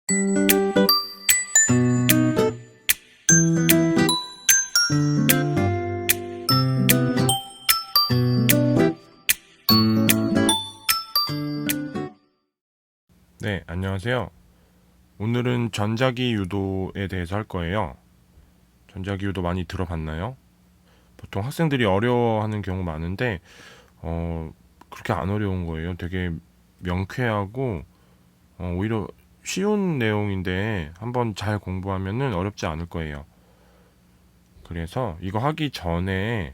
네, 안녕하세요. 오늘은 전자기 유도에 대해서 할 거예요. 전자기 유도 많이 들어봤나요? 보통 학생들이 어려워하는 경우 많은데 그렇게 안 어려운 거예요. 되게 명쾌하고 오히려 쉬운 내용인데 한번 잘 공부하면은 어렵지 않을 거예요. 그래서 이거 하기 전에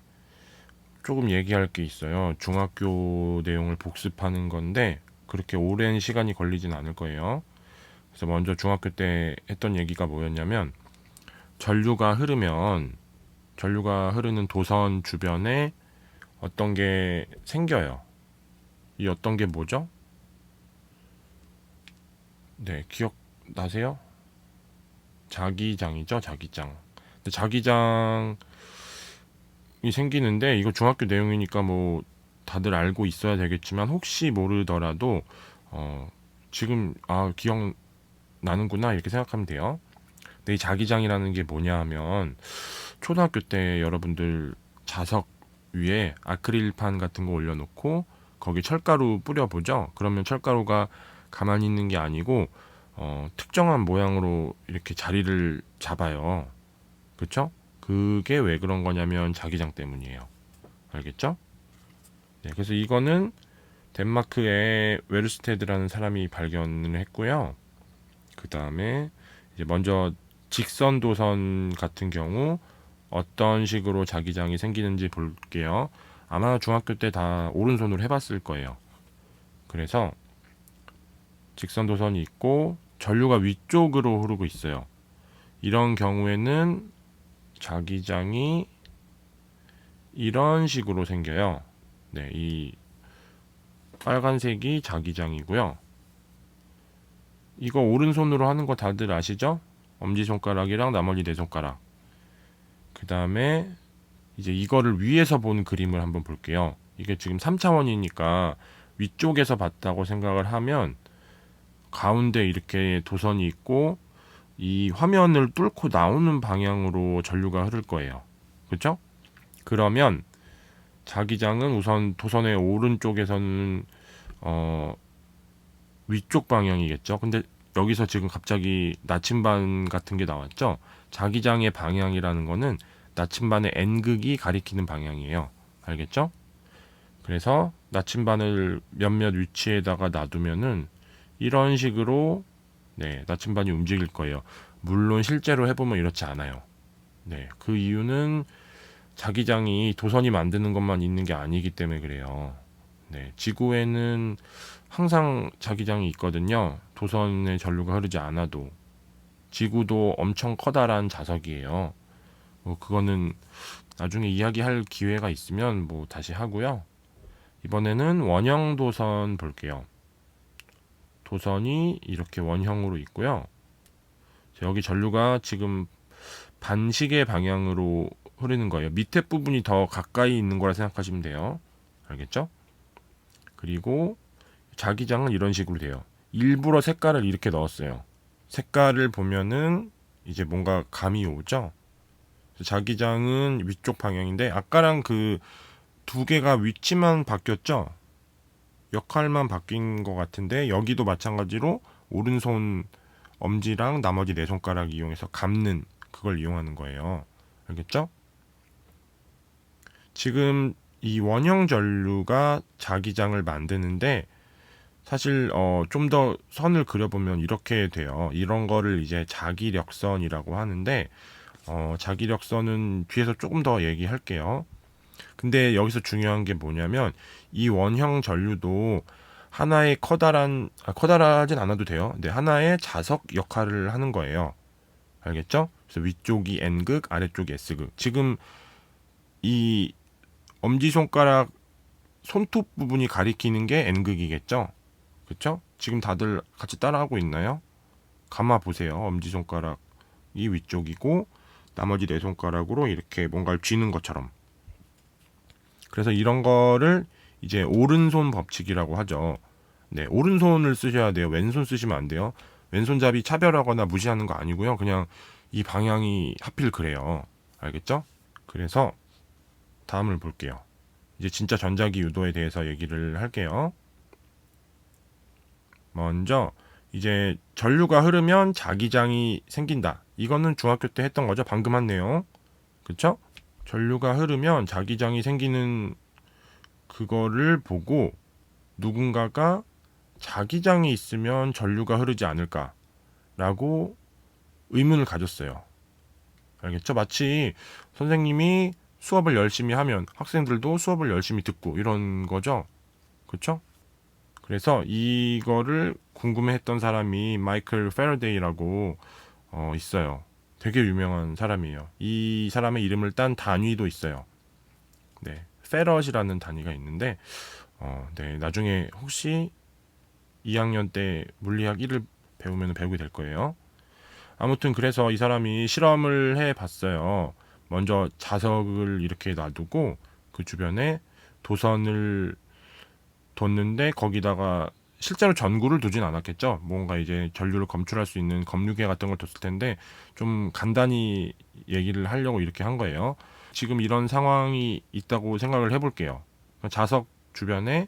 조금 얘기할 게 있어요. 중학교 내용을 복습하는 건데 그렇게 오랜 시간이 걸리진 않을 거예요. 그래서 먼저 중학교 때 했던 얘기가 뭐였냐면 전류가 흐르는 도선 주변에 어떤 게 생겨요. 이 어떤 게 뭐죠? 네, 기억나세요? 자기장이죠, 자기장. 근데 자기장이 생기는데 이거 중학교 내용이니까 뭐 다들 알고 있어야 되겠지만 혹시 모르더라도 지금 기억나는구나 이렇게 생각하면 돼요. 근데 이 자기장이라는 게 뭐냐 하면 초등학교 때 여러분들 자석 위에 아크릴판 같은 거 올려놓고 거기 철가루 뿌려보죠. 그러면 철가루가 가만히 있는 게 아니고 특정한 모양으로 이렇게 자리를 잡아요. 그쵸? 그게 왜 그런 거냐면 자기장 때문이에요. 알겠죠? 네, 그래서 이거는 덴마크의 웨르스테드라는 사람이 발견을 했고요. 그 다음에 이제 먼저 직선 도선 같은 경우 어떤 식으로 자기장이 생기는지 볼게요. 아마 중학교 때 다 오른손으로 해봤을 거예요. 그래서 직선 도선이 있고 전류가 위쪽으로 흐르고 있어요. 이런 경우에는 자기장이 이런 식으로 생겨요. 네, 이 빨간색이 자기장이고요. 이거 오른손으로 하는 거 다들 아시죠? 엄지손가락이랑 나머지 네 손가락. 그 다음에 이제 이거를 위에서 본 그림을 한번 볼게요. 이게 지금 3차원이니까 위쪽에서 봤다고 생각을 하면 가운데 이렇게 도선이 있고 이 화면을 뚫고 나오는 방향으로 전류가 흐를 거예요. 그렇죠? 그러면 자기장은 우선 도선의 오른쪽에서는 위쪽 방향이겠죠. 근데 여기서 지금 갑자기 나침반 같은 게 나왔죠. 자기장의 방향이라는 거는 나침반의 N극이 가리키는 방향이에요. 알겠죠? 그래서 나침반을 몇몇 위치에다가 놔두면은 이런 식으로 나침반이 움직일 거예요. 물론 실제로 해보면 이렇지 않아요. 네, 그 이유는 자기장이 도선이 만드는 것만 있는 게 아니기 때문에 그래요. 네, 지구에는 항상 자기장이 있거든요. 도선의 전류가 흐르지 않아도. 지구도 엄청 커다란 자석이에요. 그거는 나중에 이야기할 기회가 있으면 뭐 다시 하고요. 이번에는 원형 도선 볼게요. 도선이 이렇게 원형으로 있고요. 여기 전류가 지금 반시계 방향으로 흐르는 거예요. 밑에 부분이 더 가까이 있는 거라 생각하시면 돼요. 알겠죠? 그리고 자기장은 이런 식으로 돼요. 일부러 색깔을 이렇게 넣었어요. 색깔을 보면은 이제 뭔가 감이 오죠? 자기장은 위쪽 방향인데 아까랑 그 두 개가 위치만 바뀌었죠? 역할만 바뀐 것 같은데 여기도 마찬가지로 오른손 엄지랑 나머지 네 손가락 이용해서 감는 그걸 이용하는 거예요. 알겠죠? 지금 이 원형 전류가 자기장을 만드는데 사실 좀 더 선을 그려보면 이렇게 돼요. 이런 거를 이제 자기력선이라고 하는데 자기력선은 뒤에서 조금 더 얘기할게요. 근데 여기서 중요한 게 뭐냐면 이 원형 전류도 하나의 커다라진 않아도 돼요. 근데 하나의 자석 역할을 하는 거예요. 알겠죠? 그래서 위쪽이 N극, 아래쪽이 S극. 지금 이 엄지손가락 손톱 부분이 가리키는 게 N극이겠죠? 그쵸? 지금 다들 같이 따라하고 있나요? 감아 보세요. 엄지손가락이 위쪽이고 나머지 네 손가락으로 이렇게 뭔가를 쥐는 것처럼. 그래서 이런 거를 이제 오른손 법칙이라고 하죠. 네, 오른손을 쓰셔야 돼요. 왼손 쓰시면 안 돼요. 왼손잡이 차별하거나 무시하는 거 아니고요. 그냥 이 방향이 하필 그래요. 알겠죠? 그래서 다음을 볼게요. 이제 진짜 전자기 유도에 대해서 얘기를 할게요. 먼저 이제 전류가 흐르면 자기장이 생긴다. 이거는 중학교 때 했던 거죠. 방금 한 내용. 그쵸? 전류가 흐르면 자기장이 생기는 그거를 보고 누군가가 자기장이 있으면 전류가 흐르지 않을까라고 의문을 가졌어요. 알겠죠? 마치 선생님이 수업을 열심히 하면 학생들도 수업을 열심히 듣고 이런 거죠. 그쵸? 그래서 이거를 궁금해했던 사람이 마이클 패러데이라고 있어요. 되게 유명한 사람이에요. 이 사람의 이름을 딴 단위도 있어요. 네, 페럿이라는 단위가 있는데 네, 나중에 혹시 2학년 때 물리학 1을 배우면 배우게 될 거예요. 아무튼 그래서 이 사람이 실험을 해 봤어요. 먼저 자석을 이렇게 놔두고 그 주변에 도선을 뒀는데 거기다가 실제로 전구를 두진 않았겠죠. 뭔가 이제 전류를 검출할 수 있는 검류계 같은 걸 뒀을 텐데 좀 간단히 얘기를 하려고 이렇게 한 거예요. 지금 이런 상황이 있다고 생각을 해볼게요. 자석 주변에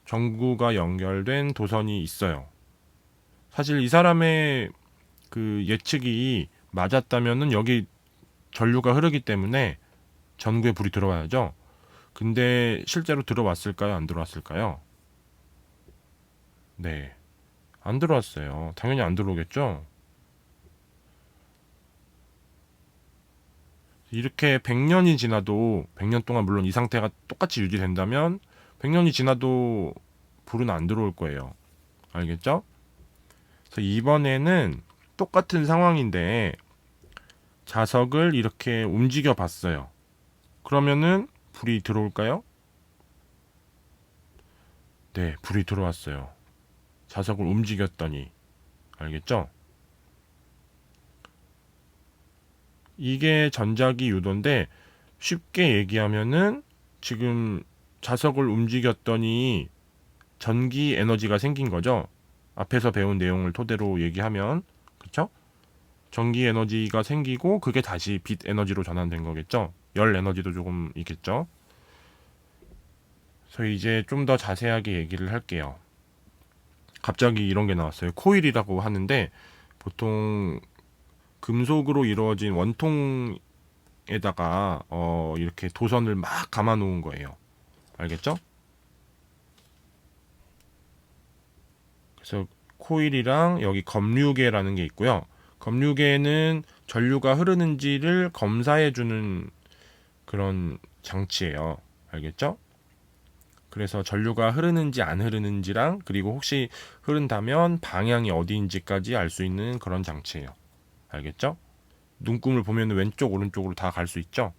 전구가 연결된 도선이 있어요. 사실 이 사람의 그 예측이 맞았다면은 여기 전류가 흐르기 때문에 전구에 불이 들어와야죠. 근데 실제로 들어왔을까요? 안 들어왔을까요? 네. 안 들어왔어요. 당연히 안 들어오겠죠? 이렇게 100년이 지나도 100년 동안 물론 이 상태가 똑같이 유지된다면 100년이 지나도 불은 안 들어올 거예요. 알겠죠? 그래서 이번에는 똑같은 상황인데 자석을 이렇게 움직여 봤어요. 그러면은 불이 들어올까요? 네, 불이 들어왔어요. 자석을 움직였더니. 알겠죠? 이게 전자기 유도인데 쉽게 얘기하면은 지금 자석을 움직였더니 전기 에너지가 생긴 거죠. 앞에서 배운 내용을 토대로 얘기하면 그쵸? 전기 에너지가 생기고 그게 다시 빛 에너지로 전환된 거겠죠. 열 에너지도 조금 있겠죠. 그래서 이제 좀 더 자세하게 얘기를 할게요. 갑자기 이런 게 나왔어요. 코일이라고 하는데 보통 금속으로 이루어진 원통에다가 이렇게 도선을 막 감아 놓은 거예요. 알겠죠? 그래서 코일이랑 여기 검류계라는 게 있고요. 검류계는 전류가 흐르는지를 검사해 주는 그런 장치예요. 알겠죠? 그래서 전류가 흐르는지 안 흐르는지랑 그리고 혹시 흐른다면 방향이 어디인지까지 알 수 있는 그런 장치예요. 알겠죠? 눈금을 보면 왼쪽 오른쪽으로 다 갈 수 있죠?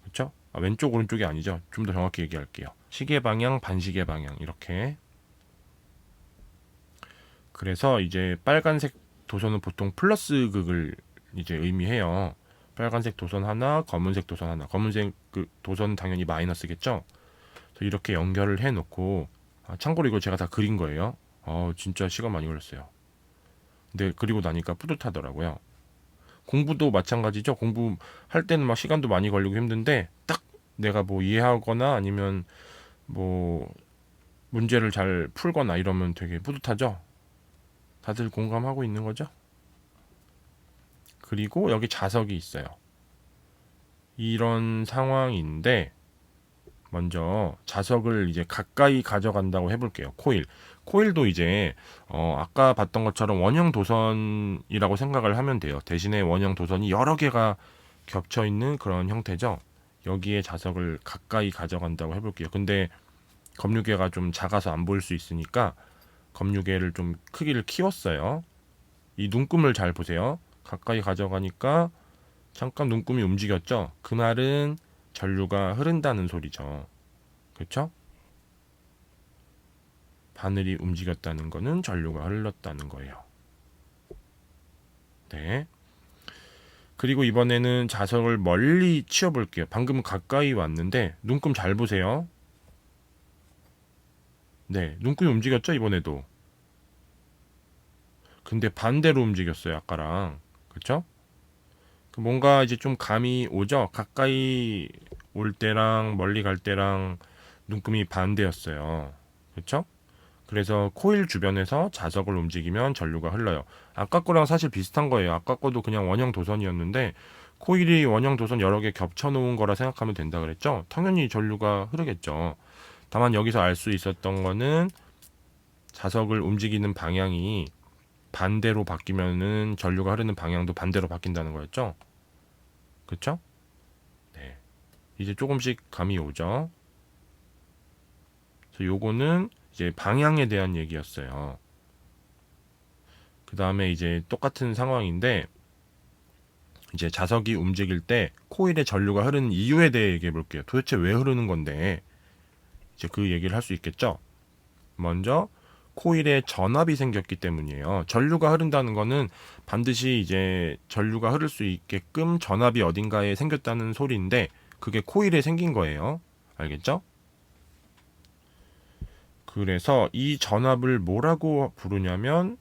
그렇죠? 왼쪽 오른쪽이 아니죠. 좀 더 정확히 얘기할게요. 시계 방향, 반시계 방향 이렇게. 그래서 이제 빨간색 도선은 보통 플러스 극을 이제 의미해요. 빨간색 도선 하나, 검은색 도선 하나. 검은색 그 도선은 당연히 마이너스겠죠. 그래서 이렇게 연결을 해놓고 참고로 이거 제가 다 그린 거예요. 진짜 시간 많이 걸렸어요. 근데 그리고 나니까 뿌듯하더라고요. 공부도 마찬가지죠. 공부할 때는 막 시간도 많이 걸리고 힘든데 딱 내가 뭐 이해하거나 아니면 뭐 문제를 잘 풀거나 이러면 되게 뿌듯하죠. 다들 공감하고 있는 거죠? 그리고 여기 자석이 있어요. 이런 상황인데 먼저 자석을 이제 가까이 가져간다고 해볼게요. 코일도 이제 아까 봤던 것처럼 원형 도선이라고 생각을 하면 돼요. 대신에 원형 도선이 여러 개가 겹쳐 있는 그런 형태죠. 여기에 자석을 가까이 가져간다고 해볼게요. 근데 검유계가 좀 작아서 안 보일 수 있으니까 검유계를 좀 크기를 키웠어요. 이 눈금을 잘 보세요. 가까이 가져가니까 잠깐 눈금이 움직였죠. 그 말은 전류가 흐른다는 소리죠. 그렇죠? 바늘이 움직였다는 거는 전류가 흘렀다는 거예요. 네. 그리고 이번에는 자석을 멀리 치워볼게요. 방금 가까이 왔는데 눈금 잘 보세요. 네, 눈금이 움직였죠, 이번에도. 근데 반대로 움직였어요, 아까랑. 그쵸? 뭔가 이제 좀 감이 오죠? 가까이 올 때랑 멀리 갈 때랑 눈금이 반대였어요. 그쵸? 그래서 코일 주변에서 자석을 움직이면 전류가 흘러요. 아까 거랑 사실 비슷한 거예요. 아까 거도 그냥 원형 도선이었는데 코일이 원형 도선 여러 개 겹쳐 놓은 거라 생각하면 된다 그랬죠? 당연히 전류가 흐르겠죠. 다만 여기서 알 수 있었던 거는 자석을 움직이는 방향이 반대로 바뀌면은 전류가 흐르는 방향도 반대로 바뀐다는 거였죠. 그쵸? 네. 이제 조금씩 감이 오죠. 그래서 요거는 이제 방향에 대한 얘기였어요. 그 다음에 이제 똑같은 상황인데 이제 자석이 움직일 때 코일에 전류가 흐르는 이유에 대해 얘기해 볼게요. 도대체 왜 흐르는 건데 이제 그 얘기를 할 수 있겠죠. 먼저 코일에 전압이 생겼기 때문이에요. 전류가 흐른다는 거는 반드시 이제 전류가 흐를 수 있게끔 전압이 어딘가에 생겼다는 소리인데 그게 코일에 생긴 거예요. 알겠죠? 그래서 이 전압을 뭐라고 부르냐면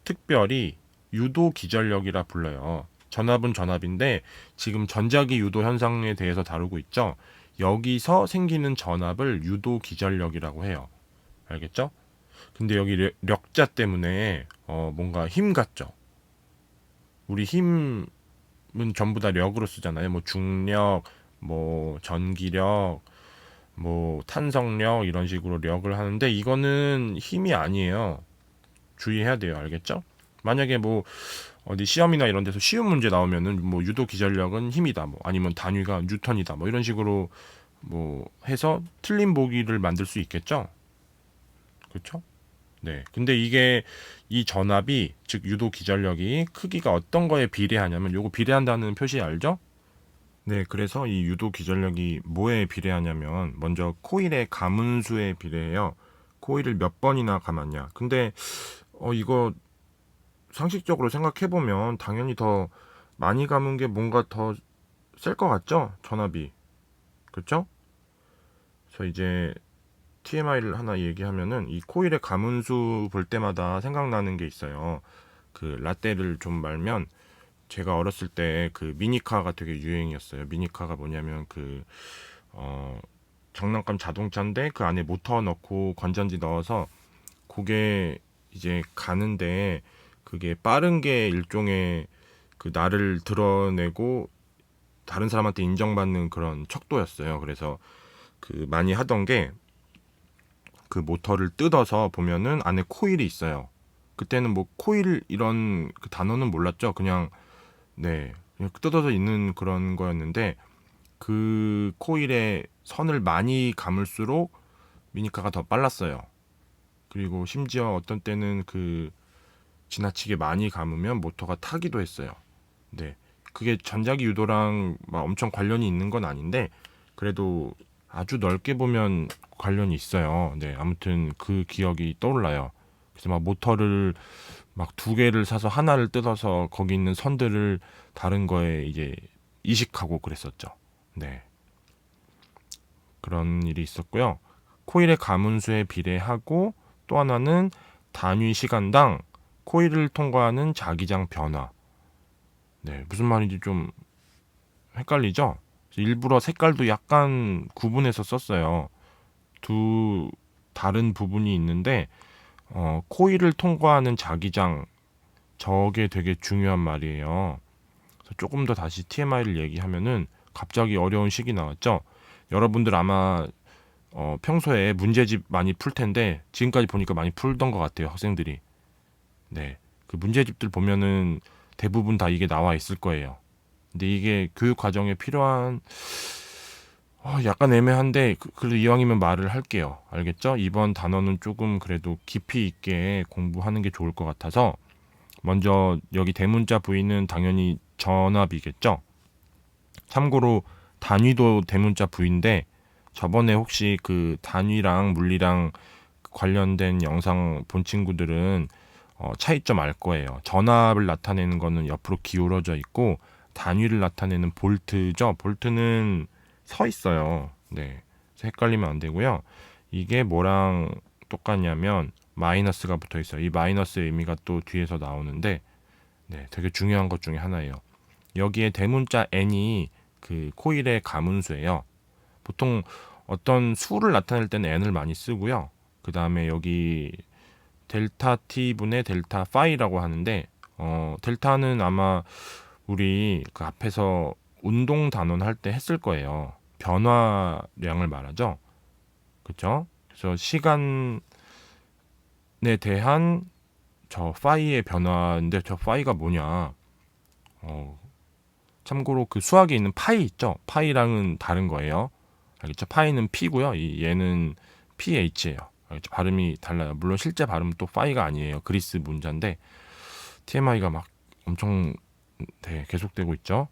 특별히 유도 기전력이라 불러요. 전압은 전압인데 지금 전자기 유도 현상에 대해서 다루고 있죠. 여기서 생기는 전압을 유도 기전력이라고 해요. 알겠죠? 근데 여기 력자 때문에 뭔가 힘 같죠. 우리 힘은 전부 다 력으로 쓰잖아요. 뭐 중력, 뭐 전기력, 뭐 탄성력 이런 식으로 력을 하는데 이거는 힘이 아니에요. 주의해야 돼요. 알겠죠? 만약에 뭐 어디 시험이나 이런 데서 쉬운 문제 나오면은 뭐 유도 기전력은 힘이다. 뭐 아니면 단위가 뉴턴이다. 뭐 이런 식으로 뭐 해서 틀린 보기를 만들 수 있겠죠? 그렇죠? 네. 근데 이게 이 전압이 즉 유도 기전력이 크기가 어떤 거에 비례하냐면 요거 비례한다는 표시 알죠? 네. 그래서 이 유도 기전력이 뭐에 비례하냐면 먼저 코일의 가문수에 비례해요. 코일을 몇 번이나 감았냐. 근데 이거 상식적으로 생각해 보면 당연히 더 많이 감은 게 뭔가 더 셀 것 같죠? 전압이. 그렇죠? 그래서 이제 TMI를 하나 얘기하면은 이 코일의 가문수 볼 때마다 생각나는 게 있어요. 그 라떼를 좀 말면 제가 어렸을 때 그 미니카가 되게 유행이었어요. 미니카가 뭐냐면 어 장난감 자동차인데 그 안에 모터 넣고 건전지 넣어서 그게 이제 가는데 그게 빠른 게 일종의 그 나를 드러내고 다른 사람한테 인정받는 그런 척도였어요. 그래서 그 많이 하던 게 그 모터를 뜯어서 보면은 안에 코일이 있어요. 그때는 뭐 코일 이런 그 단어는 몰랐죠. 그냥 네 그냥 뜯어져 있는 그런 거였는데 그 코일에 선을 많이 감을수록 미니카가 더 빨랐어요. 그리고 심지어 어떤 때는 그 지나치게 많이 감으면 모터가 타기도 했어요. 네. 그게 전자기 유도랑 막 엄청 관련이 있는 건 아닌데 그래도 아주 넓게 보면 관련이 있어요. 네. 아무튼 그 기억이 떠올라요. 그래서 막 모터를 막 두 개를 사서 하나를 뜯어서 거기 있는 선들을 다른 거에 이제 이식하고 그랬었죠. 네. 그런 일이 있었고요. 코일의 가문수에 비례하고 또 하나는 단위 시간당 코일을 통과하는 자기장 변화. 네, 무슨 말인지 좀 헷갈리죠? 일부러 색깔도 약간 구분해서 썼어요. 두 다른 부분이 있는데 코일을 통과하는 자기장 저게 되게 중요한 말이에요. 그래서 조금 더 다시 TMI를 얘기하면은 갑자기 어려운 식이 나왔죠. 여러분들 아마 평소에 문제집 많이 풀 텐데 지금까지 보니까 많이 풀던 것 같아요 학생들이. 네, 그 문제집들 보면은 대부분 다 이게 나와 있을 거예요. 근데 이게 교육 과정에 필요한 약간 애매한데 그래도 이왕이면 말을 할게요. 알겠죠? 이번 단어는 조금 그래도 깊이 있게 공부하는 게 좋을 것 같아서 먼저 여기 대문자 부위는 당연히 전압이겠죠? 참고로 단위도 대문자 부위인데 저번에 혹시 그 단위랑 물리랑 관련된 영상 본 친구들은 차이점 알 거예요. 전압을 나타내는 거는 옆으로 기울어져 있고 단위를 나타내는 볼트죠. 볼트는 서 있어요. 네. 그래서 헷갈리면 안 되고요. 이게 뭐랑 똑같냐면 마이너스가 붙어 있어요. 이 마이너스의 의미가 또 뒤에서 나오는데, 네, 되게 중요한 것 중에 하나예요. 여기에 대문자 n이 그 코일의 가문수예요. 보통 어떤 수를 나타낼 때는 n을 많이 쓰고요. 그 다음에 여기 델타 t분의 델타 파이라고 하는데, 델타는 아마 우리 그 앞에서 운동 단원 할 때 했을 거예요. 변화량을 말하죠. 그렇죠? 그래서 시간에 대한 저 파이의 변화인데, 저 파이가 뭐냐? 참고로 그 수학에 있는 파이 있죠? 파이랑은 다른 거예요. 알겠죠? 파이는 p고요. 얘는 ph예요. 알겠죠? 발음이 달라요. 물론 실제 발음은 또 파이가 아니에요. 그리스 문자인데 TMI가 막 엄청 계속되고 있죠.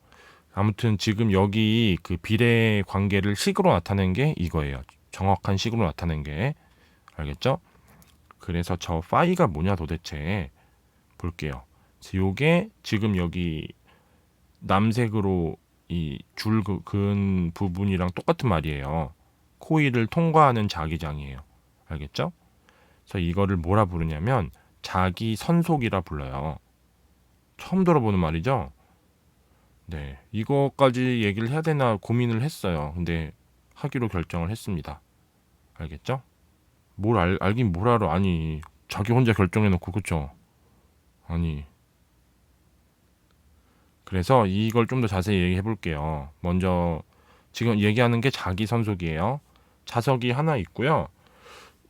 아무튼 지금 여기 그 비례 관계를 식으로 나타낸 게 이거예요. 정확한 식으로 나타낸 게. 알겠죠? 그래서 저 파이가 뭐냐 도대체 볼게요. 요게 지금 여기 남색으로 이 줄 그은 부분이랑 똑같은 말이에요. 코일을 통과하는 자기장이에요. 알겠죠? 그래서 이거를 뭐라 부르냐면 자기 선속이라 불러요. 처음 들어보는 말이죠. 네, 이거까지 얘기를 해야 되나 고민을 했어요. 근데 하기로 결정을 했습니다. 알겠죠? 알긴 뭘 알아. 아니, 자기 혼자 결정해놓고, 그쵸? 아니, 그래서 이걸 좀 더 자세히 얘기해 볼게요. 먼저 지금 얘기하는 게 자기 선속이에요. 자석이 하나 있고요.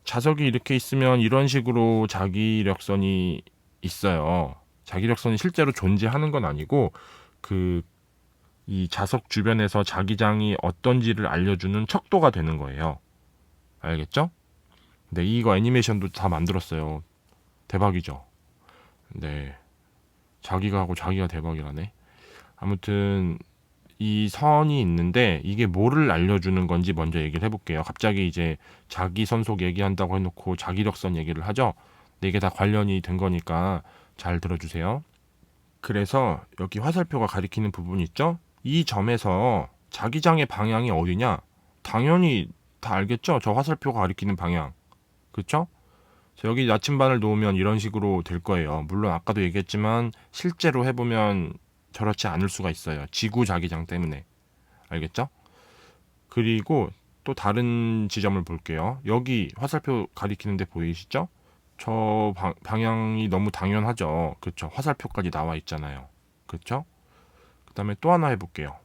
자석이 이렇게 있으면 이런 식으로 자기력선이 있어요. 자기력선이 실제로 존재하는 건 아니고 그 이 자석 주변에서 자기장이 어떤지를 알려주는 척도가 되는 거예요. 알겠죠? 네, 이거 애니메이션도 다 만들었어요. 대박이죠. 네, 자기가 하고 자기가 대박이라네. 아무튼 이 선이 있는데 이게 뭐를 알려주는 건지 먼저 얘기를 해볼게요. 갑자기 이제 자기 선속 얘기한다고 해놓고 자기력선 얘기를 하죠. 근데 이게 다 관련이 된 거니까 잘 들어주세요. 그래서 여기 화살표가 가리키는 부분 있죠? 이 점에서 자기장의 방향이 어디냐? 당연히 다 알겠죠? 저 화살표가 가리키는 방향. 그쵸? 여기 나침반을 놓으면 이런 식으로 될 거예요. 물론 아까도 얘기했지만 실제로 해보면 저렇지 않을 수가 있어요. 지구 자기장 때문에. 알겠죠? 그리고 또 다른 지점을 볼게요. 여기 화살표 가리키는데 보이시죠? 저 방향이 너무 당연하죠. 그쵸? 화살표까지 나와 있잖아요. 그쵸? 그 다음에 또 하나 해볼게요.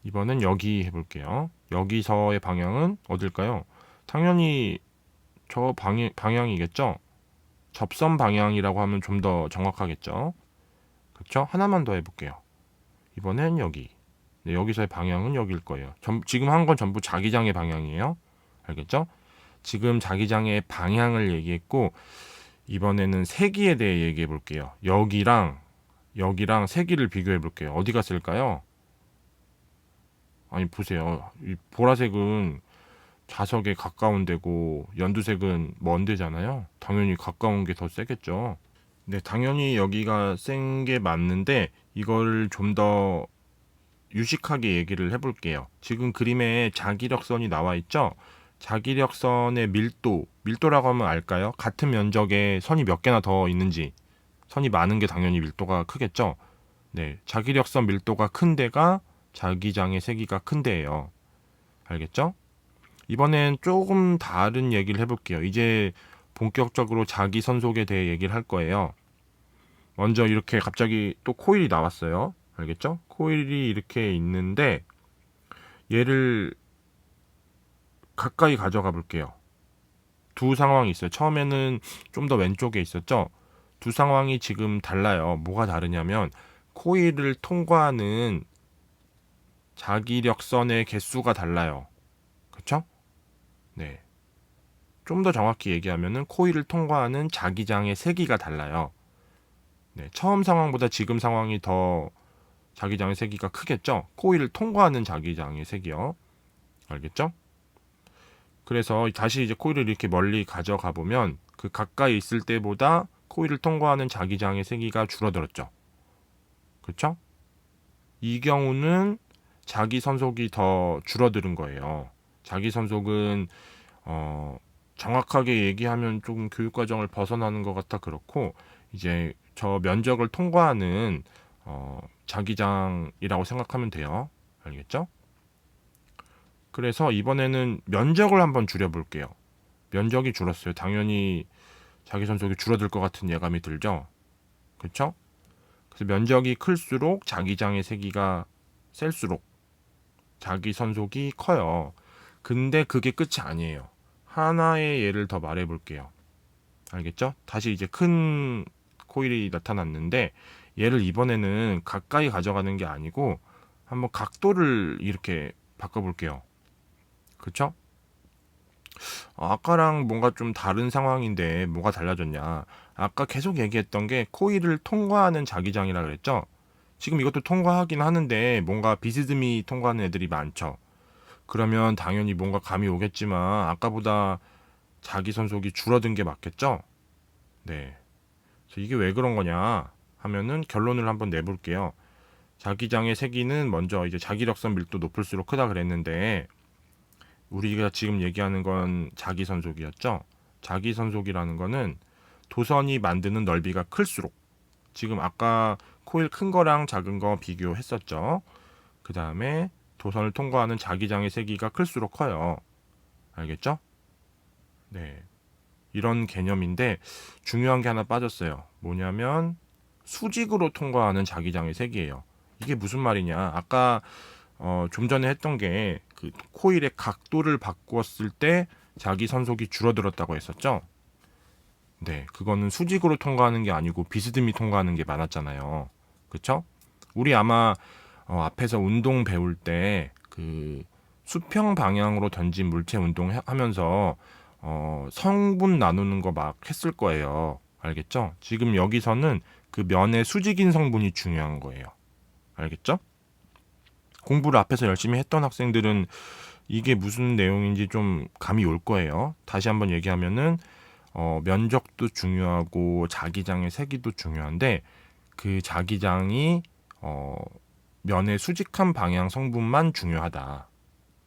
이번엔 여기 해볼게요. 여기서의 방향은 어딜까요? 당연히 저 방향이겠죠? 접선 방향이라고 하면 좀 더 정확하겠죠? 그쵸? 하나만 더 해볼게요. 이번엔 여기. 네, 여기서의 방향은 여기일 거예요. 지금 한 건 전부 자기장의 방향이에요. 알겠죠? 지금 자기장의 방향을 얘기했고 이번에는 세기에 대해 얘기해 볼게요. 여기랑 세기를 비교해 볼게요. 어디가 쓸까요? 아니 보세요. 이 보라색은 자석에 가까운 데고 연두색은 먼 데잖아요. 당연히 가까운 게 더 세겠죠. 네, 당연히 여기가 센 게 맞는데 이걸 좀 더 유식하게 얘기를 해볼게요. 지금 그림에 자기력선이 나와 있죠? 자기력선의 밀도라고 하면 알까요? 같은 면적에 선이 몇 개나 더 있는지. 선이 많은 게 당연히 밀도가 크겠죠? 네, 자기력선 밀도가 큰 데가 자기장의 세기가 큰 데예요. 알겠죠? 이번엔 조금 다른 얘기를 해볼게요. 이제 본격적으로 자기 선속에 대해 얘기를 할 거예요. 먼저 이렇게 갑자기 또 코일이 나왔어요. 알겠죠? 코일이 이렇게 있는데 얘를 가까이 가져가 볼게요. 두 상황이 있어요. 처음에는 좀 더 왼쪽에 있었죠? 두 상황이 지금 달라요. 뭐가 다르냐면 코일을 통과하는 자기력선의 개수가 달라요. 그쵸? 네. 좀 더 정확히 얘기하면은 코일을 통과하는 자기장의 세기가 달라요. 네. 처음 상황보다 지금 상황이 더 자기장의 세기가 크겠죠? 코일을 통과하는 자기장의 세기요. 알겠죠? 그래서 다시 이제 코일을 이렇게 멀리 가져가 보면 그 가까이 있을 때보다 코일을 통과하는 자기장의 세기가 줄어들었죠. 그렇죠? 이 경우는 자기 선속이 더 줄어드는 거예요. 자기 선속은 정확하게 얘기하면 좀 교육과정을 벗어나는 것 같아 그렇고 이제 저 면적을 통과하는 자기장이라고 생각하면 돼요. 알겠죠? 그래서 이번에는 면적을 한번 줄여볼게요. 면적이 줄었어요. 당연히 자기 전속이 줄어들 것 같은 예감이 들죠. 그렇죠? 그래서 면적이 클수록 자기장의 세기가 셀수록 자기 선속이 커요. 근데 그게 끝이 아니에요. 하나의 예를 더 말해볼게요. 알겠죠? 다시 이제 큰 코일이 나타났는데 얘를 이번에는 가까이 가져가는 게 아니고 한번 각도를 이렇게 바꿔볼게요. 그쵸? 아까랑 뭔가 좀 다른 상황인데 뭐가 달라졌냐? 아까 계속 얘기했던 게 코일을 통과하는 자기장이라 그랬죠? 지금 이것도 통과하긴 하는데 뭔가 비스듬히 통과하는 애들이 많죠. 그러면 당연히 뭔가 감이 오겠지만 아까보다 자기 선속이 줄어든 게 맞겠죠? 네. 그래서 이게 왜 그런 거냐 하면은 결론을 한번 내볼게요. 자기장의 세기는 먼저 이제 자기력선 밀도 높을수록 크다 그랬는데 우리가 지금 얘기하는 건 자기선속이었죠. 자기선속이라는 거는 도선이 만드는 넓이가 클수록 지금 아까 코일 큰 거랑 작은 거 비교했었죠. 그 다음에 도선을 통과하는 자기장의 세기가 클수록 커요. 알겠죠? 네. 이런 개념인데 중요한 게 하나 빠졌어요. 뭐냐면 수직으로 통과하는 자기장의 세기예요. 이게 무슨 말이냐? 아까 좀 전에 했던 게 그 코일의 각도를 바꾸었을 때 자기 선속이 줄어들었다고 했었죠. 네, 그거는 수직으로 통과하는 게 아니고 비스듬히 통과하는 게 많았잖아요. 그렇죠? 우리 아마 앞에서 운동 배울 때 그 수평 방향으로 던진 물체 운동 하면서 성분 나누는 거 막 했을 거예요. 알겠죠? 지금 여기서는 그 면의 수직인 성분이 중요한 거예요. 알겠죠? 공부를 앞에서 열심히 했던 학생들은 이게 무슨 내용인지 좀 감이 올 거예요. 다시 한번 얘기하면은 면적도 중요하고 자기장의 세기도 중요한데 그 자기장이 면의 수직한 방향 성분만 중요하다.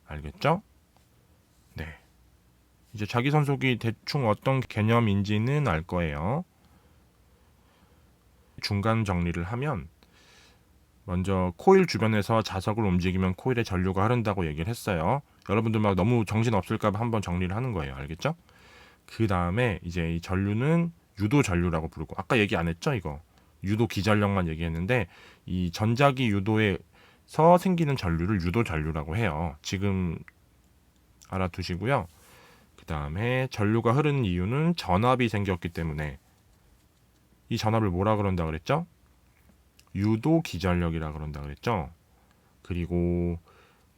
알겠죠? 네. 이제 자기 선속이 대충 어떤 개념인지는 알 거예요. 중간 정리를 하면 먼저 코일 주변에서 자석을 움직이면 코일에 전류가 흐른다고 얘기를 했어요. 여러분들 막 너무 정신 없을까 봐 한번 정리를 하는 거예요. 알겠죠? 그 다음에 이제 이 전류는 유도 전류라고 부르고 아까 얘기 안 했죠 이거 유도 기전력만 얘기했는데 이 전자기 유도에서 생기는 전류를 유도 전류라고 해요. 지금 알아두시고요. 그 다음에 전류가 흐르는 이유는 전압이 생겼기 때문에 이 전압을 뭐라 그런다 그랬죠? 유도 기전력이라 그런다 그랬죠. 그리고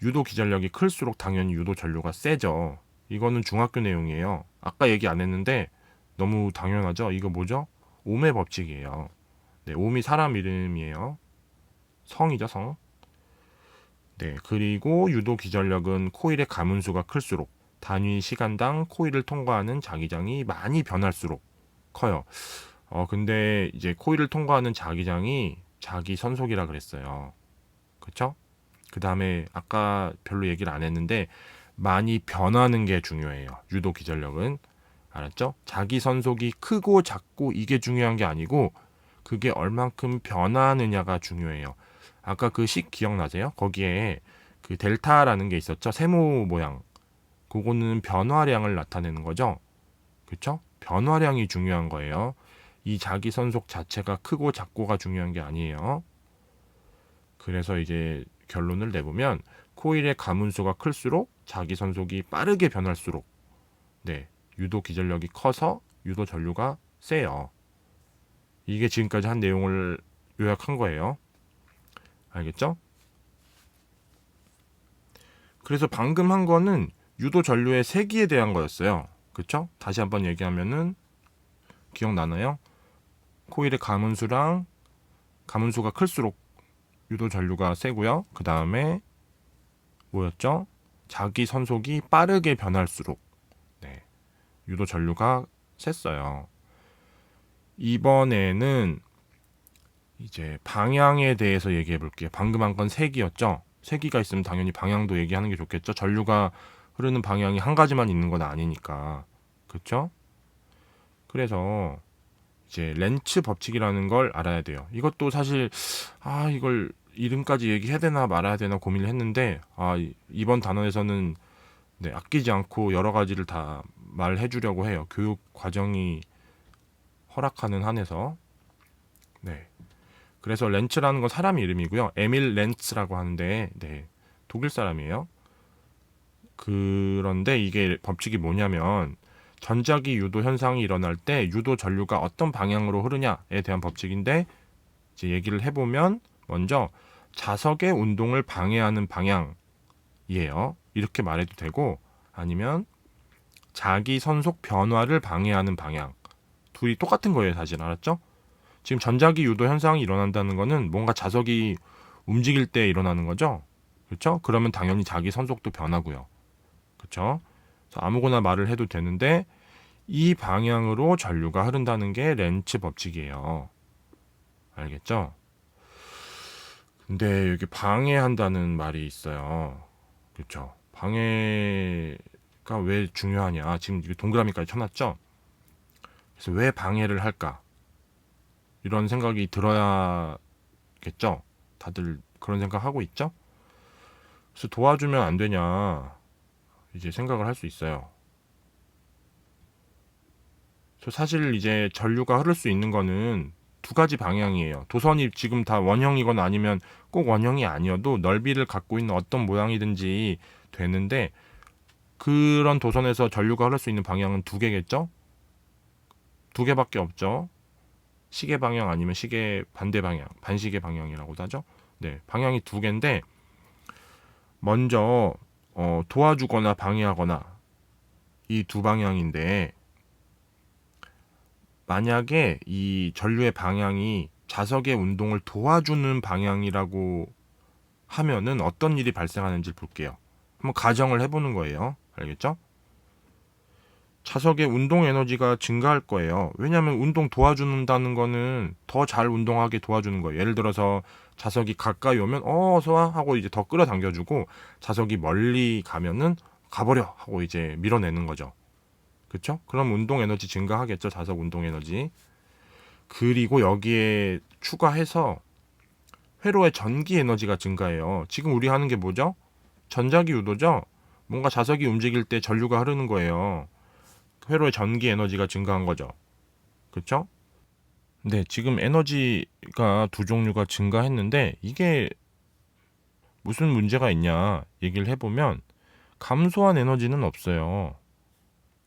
유도 기전력이 클수록 당연히 유도 전류가 세죠. 이거는 중학교 내용이에요. 아까 얘기 안 했는데 너무 당연하죠. 이거 뭐죠? 옴의 법칙이에요. 네, 옴이 사람 이름이에요. 성이죠, 성. 네, 그리고 유도 기전력은 코일의 가문수가 클수록 단위 시간당 코일을 통과하는 자기장이 많이 변할수록 커요. 근데 이제 코일을 통과하는 자기장이 자기 선속이라 그랬어요. 그쵸? 그 다음에 아까 별로 얘기를 안 했는데 많이 변하는 게 중요해요. 유도 기전력은. 알았죠? 자기 선속이 크고 작고 이게 중요한 게 아니고 그게 얼만큼 변하느냐가 중요해요. 아까 그 식 기억나세요? 거기에 그 델타라는 게 있었죠? 세모 모양. 그거는 변화량을 나타내는 거죠. 그쵸? 변화량이 중요한 거예요. 이 자기 선속 자체가 크고 작고가 중요한 게 아니에요. 그래서 이제 결론을 내보면 코일의 가문수가 클수록 자기 선속이 빠르게 변할수록 네, 유도 기전력이 커서 유도 전류가 세요. 이게 지금까지 한 내용을 요약한 거예요. 알겠죠? 그래서 방금 한 거는 유도 전류의 세기에 대한 거였어요. 그쵸? 다시 한번 얘기하면은 기억나나요? 코일의 가문수랑 가문수가 클수록 유도 전류가 세고요. 그 다음에 뭐였죠? 자기 선속이 빠르게 변할수록 네, 유도 전류가 셌어요. 이번에는 이제 방향에 대해서 얘기해 볼게요. 방금 한 건 세기였죠. 세기가 있으면 당연히 방향도 얘기하는 게 좋겠죠. 전류가 흐르는 방향이 한 가지만 있는 건 아니니까. 그쵸? 그래서 이제 렌츠 법칙이라는 걸 알아야 돼요. 이것도 사실 이걸 이름까지 얘기해야 되나 말아야 되나 고민을 했는데 이번 단원에서는 네, 아끼지 않고 여러 가지를 다 말해 주려고 해요. 교육 과정이 허락하는 한에서. 네. 그래서 렌츠라는 건 사람 이름이고요. 에밀 렌츠라고 하는데 네, 독일 사람이에요. 그런데 이게 법칙이 뭐냐면 전자기 유도 현상이 일어날 때 유도 전류가 어떤 방향으로 흐르냐에 대한 법칙인데 이제 얘기를 해보면 먼저 자석의 운동을 방해하는 방향이에요. 이렇게 말해도 되고 아니면 자기 선속 변화를 방해하는 방향. 둘이 똑같은 거예요, 사실. 알았죠? 지금 전자기 유도 현상이 일어난다는 거는 뭔가 자석이 움직일 때 일어나는 거죠. 그렇죠? 그러면 당연히 자기 선속도 변하고요. 그렇죠? 아무거나 말을 해도 되는데 이 방향으로 전류가 흐른다는 게 렌츠 법칙이에요. 알겠죠? 근데 여기 방해한다는 말이 있어요. 그렇죠? 방해가 왜 중요하냐? 지금 동그라미까지 쳐놨죠? 그래서 왜 방해를 할까? 이런 생각이 들어야겠죠? 다들 그런 생각 하고 있죠? 그래서 도와주면 안 되냐? 이제 생각을 할 수 있어요. 사실 이제 전류가 흐를 수 있는 거는 두 가지 방향이에요. 도선이 지금 다 원형이거나 아니면 꼭 원형이 아니어도 넓이를 갖고 있는 어떤 모양이든지 되는데 그런 도선에서 전류가 흐를 수 있는 방향은 두 개겠죠? 두 개밖에 없죠. 시계 방향 아니면 시계 반대 방향, 반시계 방향이라고도 하죠. 네, 방향이 두 개인데 먼저 도와주거나 방해하거나 이 두 방향인데 만약에 이 전류의 방향이 자석의 운동을 도와주는 방향이라고 하면은 어떤 일이 발생하는지 볼게요. 한번 가정을 해보는 거예요. 알겠죠? 자석의 운동 에너지가 증가할 거예요. 왜냐하면 운동 도와준다는 거는 더 잘 운동하게 도와주는 거예요. 예를 들어서 자석이 가까이 오면 어서 와 하고 이제 더 끌어당겨주고 자석이 멀리 가면은 가버려 하고 이제 밀어내는 거죠. 그렇죠? 그럼 운동 에너지 증가하겠죠. 자석 운동 에너지. 그리고 여기에 추가해서 회로의 전기 에너지가 증가해요. 지금 우리 하는 게 뭐죠? 전자기 유도죠? 뭔가 자석이 움직일 때 전류가 흐르는 거예요. 회로의 전기 에너지가 증가한 거죠. 그렇죠? 네, 지금 에너지가 두 종류가 증가했는데 이게 무슨 문제가 있냐 얘기를 해보면 감소한 에너지는 없어요.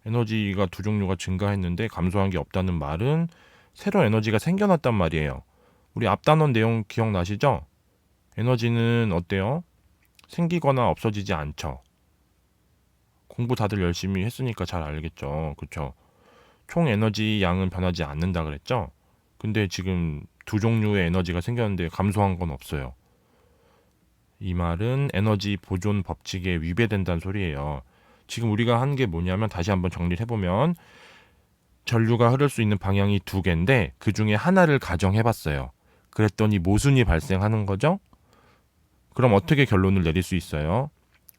에너지가 두 종류가 증가했는데 감소한 게 없다는 말은 새로 에너지가 생겨났단 말이에요. 우리 앞단원 내용 기억나시죠? 에너지는 어때요? 생기거나 없어지지 않죠. 공부 다들 열심히 했으니까 잘 알겠죠. 그렇죠? 총 에너지 양은 변하지 않는다 그랬죠? 근데 지금 두 종류의 에너지가 생겼는데 감소한 건 없어요. 이 말은 에너지 보존 법칙에 위배된다는 소리예요. 지금 우리가 한 게 뭐냐면 다시 한번 정리를 해보면 전류가 흐를 수 있는 방향이 두 개인데 그 중에 하나를 가정해봤어요. 그랬더니 모순이 발생하는 거죠? 그럼 어떻게 결론을 내릴 수 있어요?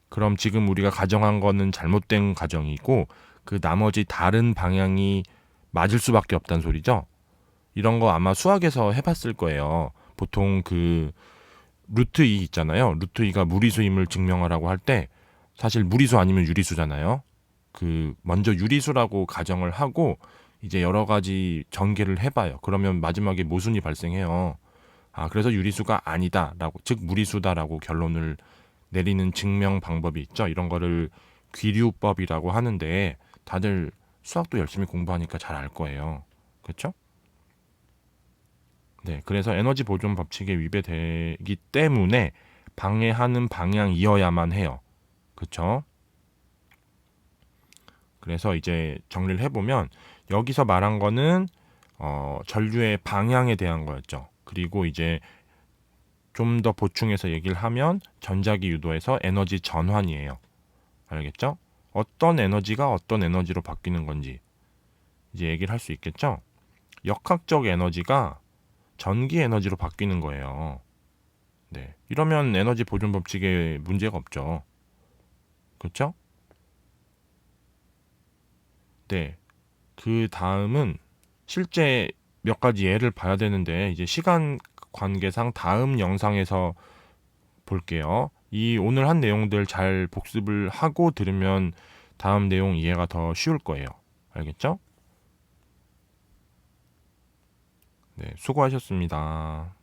그럼 지금 우리가 가정한 거는 잘못된 가정이고 그 나머지 다른 방향이 맞을 수밖에 없다는 소리죠? 이런 거 아마 수학에서 해봤을 거예요. 보통 그 루트 2 있잖아요. 루트 2가 무리수임을 증명하라고 할 때 사실 무리수 아니면 유리수잖아요. 그 먼저 유리수라고 가정을 하고 이제 여러 가지 전개를 해봐요. 그러면 마지막에 모순이 발생해요. 그래서 유리수가 아니다라고, 즉 무리수다라고 결론을 내리는 증명 방법이 있죠. 이런 거를 귀류법이라고 하는데 다들 수학도 열심히 공부하니까 잘 알 거예요. 그렇죠? 네, 그래서 에너지 보존 법칙에 위배되기 때문에 방해하는 방향이어야만 해요. 그렇죠? 그래서 이제 정리를 해보면 여기서 말한 거는 전류의 방향에 대한 거였죠. 그리고 이제 좀 더 보충해서 얘기를 하면 전자기 유도에서 에너지 전환이에요. 알겠죠? 어떤 에너지가 어떤 에너지로 바뀌는 건지 이제 얘기를 할 수 있겠죠? 역학적 에너지가 전기 에너지로 바뀌는 거예요. 네. 이러면 에너지 보존 법칙에 문제가 없죠. 그렇죠? 네. 그 다음은 실제 몇 가지 예를 봐야 되는데 이제 시간 관계상 다음 영상에서 볼게요. 이 오늘 한 내용들 잘 복습을 하고 들으면 다음 내용 이해가 더 쉬울 거예요. 알겠죠? 네, 수고하셨습니다.